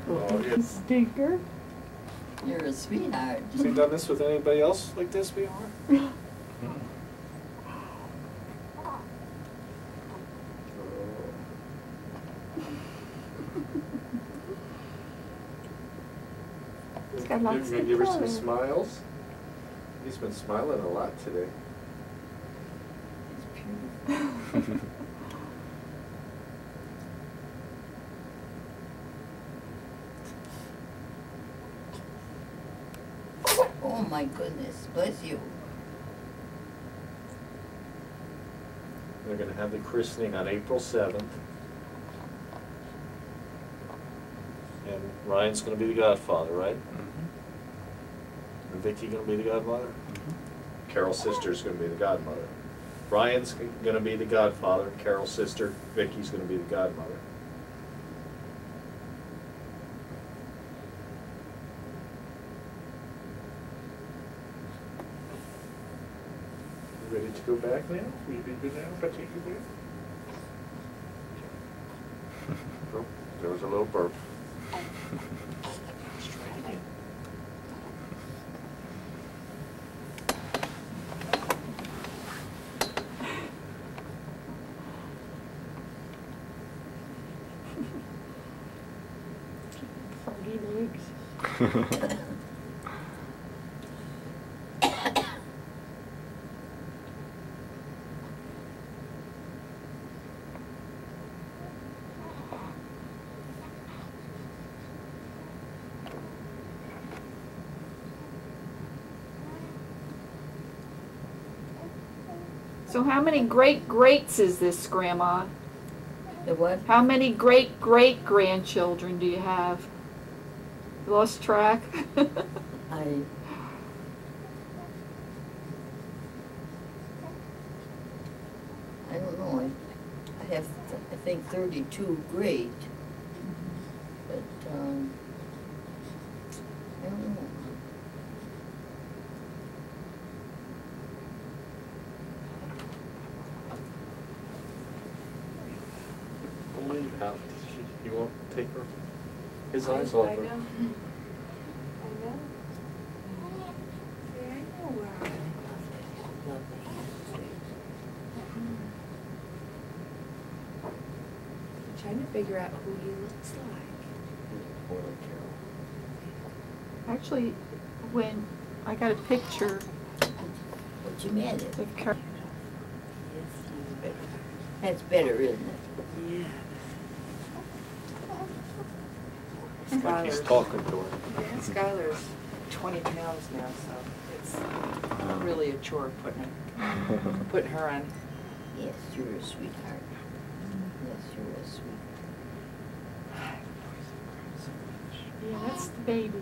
Oh, yeah. Stinker. You're a sweetheart. Has he done this with anybody else like this before? He's got lots You of give her some color. smiles. He's been smiling a lot today. It's beautiful. Oh my goodness, bless you. They're going to have the christening on April 7th. And Ryan's going to be the godfather, right? Mm-hmm. And Vicky going to be the godmother? Mm-hmm. Carol's sister's going to be the godmother. Ryan's going to be the godfather. Carol's sister, Vicky's going to be the godmother. You ready to go back now? Will you be good now if I take you back? Oh, there was a little burp. Let's try it again. Froggy legs. So how many great-greats is this, Grandma? The what? How many great-great-grandchildren do you have? Lost track? I don't know. I have, I think, 32 great. But, I don't know. Believe how you won't take her his eyes off I her. know. I know. Yeah, I know where I'm trying to figure out who he looks like. Actually, when I got a picture What you mad at? of Carol. That's better, isn't it? Yeah. It's like he's Skylar's- talking to her. Yeah, Skylar's 20 pounds now, so it's really a chore putting her on. Yes, you're a sweetheart. Yes, you're a sweetheart. Yeah, that's the baby.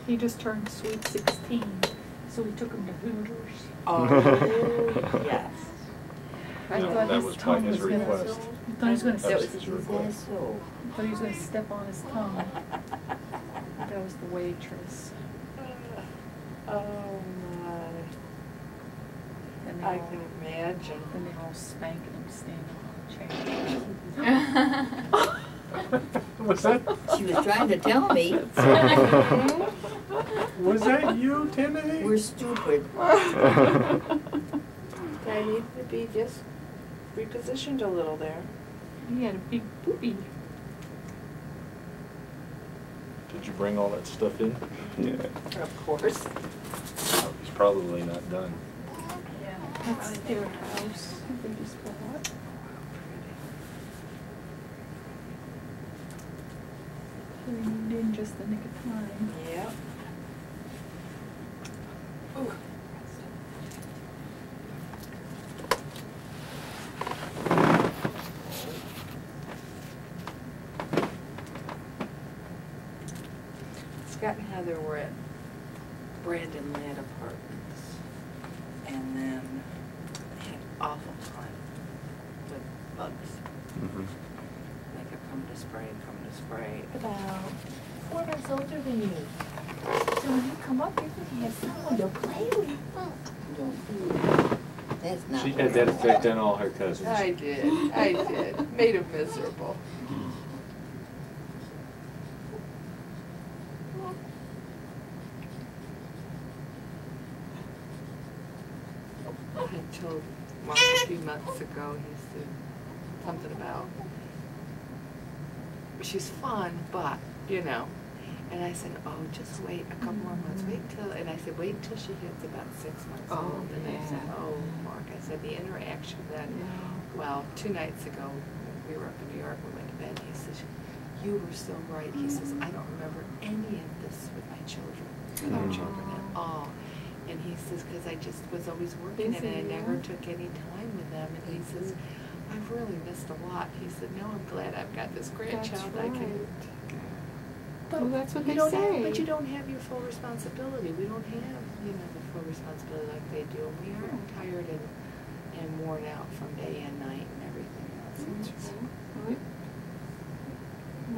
He just turned sweet 16, so we took him to Hooters. Oh, yes. I No, thought that his was by tongue his was gonna. request. I thought he was gonna. That was Step, his Is that request. so? I thought he was gonna step on his tongue. That was the waitress. Oh And my. I can imagine. Then they all spanking him standing on the chair. Was that? She was trying to tell me Was that you, Timothy? we're stupid. I need to be just repositioned a little there. He had a big booby. Did you bring all that stuff in? Yeah. Of course. Oh, he's probably not done. Yeah. That's their house. They just bought. They moved in just the nick of time. Yep. Ooh. Scott and Heather were at Brandon Ladd Apartments, and then they had awful time with bugs. Mm-hmm. They kept coming to spray. About 4 months older than you. So when you come up, you're going to have someone to play with. Don't do that. That's not. She had that effect on all her cousins. I did. Made him miserable. had told Mark a few months ago, he said something about, she's fun, but, you know. And I said, oh, just wait a couple more months, wait till, and I said, wait till she hits about 6 months old. And I said, oh, Mark, I said, the interaction then, well, 2 nights ago, we were up in New York, we went to bed, he says, you were so right. He says, I don't remember any of this with my children, with our children at all. And he says, because I just was always working and I never took any time with them. And he says, I've really missed a lot. He said, no, I'm glad I've got this grandchild. That's I can. right. But Well, that's what you they don't say. Have, but you don't have your full responsibility. We don't have, you know, the full responsibility like they do. And we are tired and worn out from day and night and everything else. It's- Well,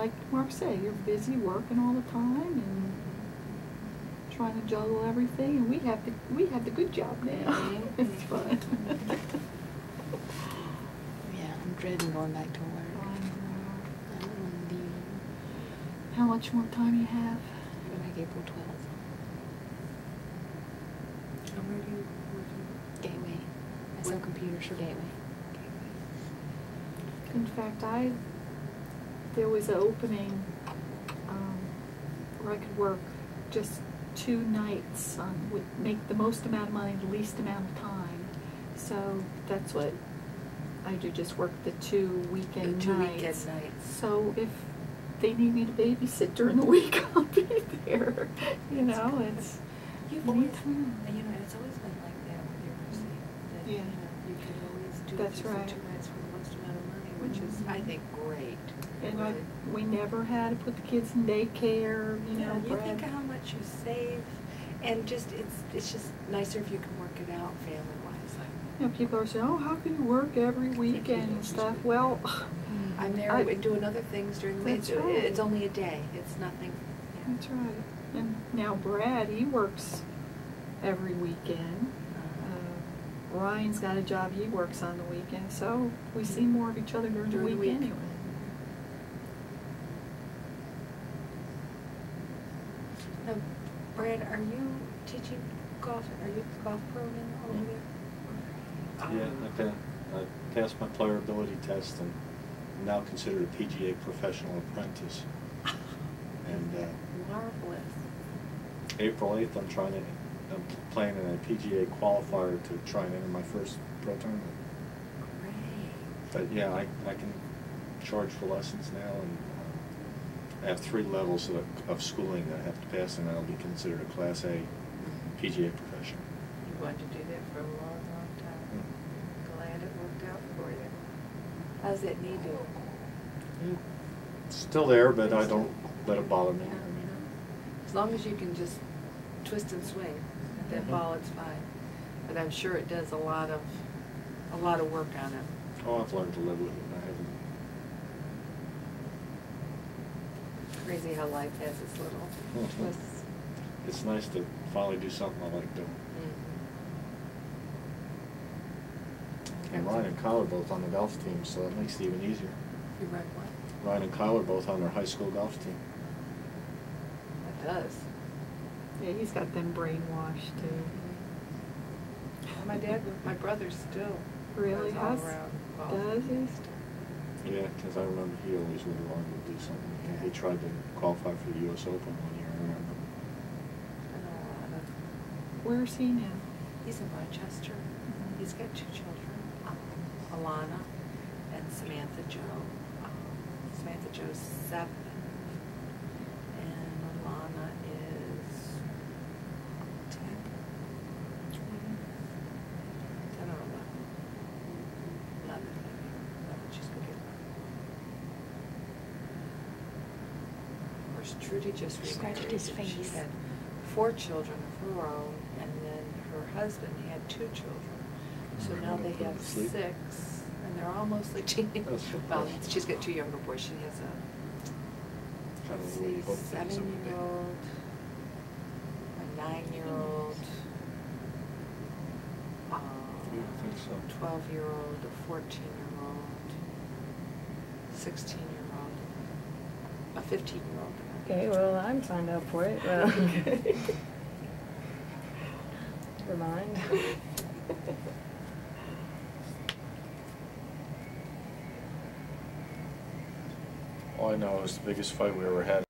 like Mark said, you're busy working all the time and trying to juggle everything, and we have the good job now. It's fun. Yeah, I'm dreading going back to work. I don't want to leave. How much more time you have? Like April 12th. And where do you Gateway. I sell computers for Gateway. In fact, there was an opening where I could work just 2 nights would make the most amount of money, the least amount of time. So that's what I do, just work the 2 weekend The 2 nights. weekend nights. So if they need me to babysit during the week, I'll be there. You know, it's You've always, anytime. you know, it's always been like that with your Mercy. That, Yeah. you know, you can always do That's just the right. 2 nights for the most amount of money, which is, I think, great. And Really. we never had to put the kids in daycare, you know, You think of how much you save, and just, it's just nicer if you can work it out family-wise. You know, people are saying, oh, how can you work every weekend and stuff? Well, I'm there and doing other things during the week. That's right. It's only a day. It's nothing. Yeah. that's right. And now Brad, he works every weekend. Ryan's got a job, he works on the weekend, so we see more of each other during the week anyway. Now, Brad, are you teaching golf? Are you golf pro now over there? Yeah, I passed my player ability test and I'm now considered a PGA professional apprentice. And Marvelous. April 8th, I'm playing in a PGA qualifier to try and enter my first pro tournament. Great. But yeah, I can charge for lessons now, and I have 3 levels of schooling that I have to pass, and I'll be considered a Class A PGA professional. You wanted to do that for a long, long time. Glad it worked out for you. How's that knee doing? It's still there, but I don't let it bother me. As long as you can just twist and swing at that ball, it's fine. But I'm sure it does a lot of work on it. Oh, I've learned to live with it. I haven't. Crazy how life has its little twists. It's nice to finally do something I like doing. And Ryan and Kyle are both on the golf team, so that makes it even easier. You run what? Ryan and Kyle are both on their high school golf team. It does. Yeah, he's got them brainwashed too. My brother still Really? goes all Has- around golf. Does he? Yeah, because I remember he always really wanted to do something. He tried to qualify for the U.S. Open one year, I remember. I know a lot of. Where's he now? He's in Rochester. He's got 2 children, Alana and Samantha Jo. Samantha Jo's 7, and Alana is 10. 10 or 11. 11, maybe. 11, she's gonna get 11. Of course, Trudy just Scratched remarried, his and she face. had 4 children of her own, and then her husband had 2 children. So now they have 6, and they're almost like teenagers. Well, she's got 2 younger boys. She has a Kind let's of a see, little book thing, something big. 7-year-old, a 9-year-old, Yeah, I think so. 12-year-old, a 14-year-old, 16-year-old, a 15-year-old. Okay, well, I'm signed up for it. Never mind. All I know is the biggest fight we ever had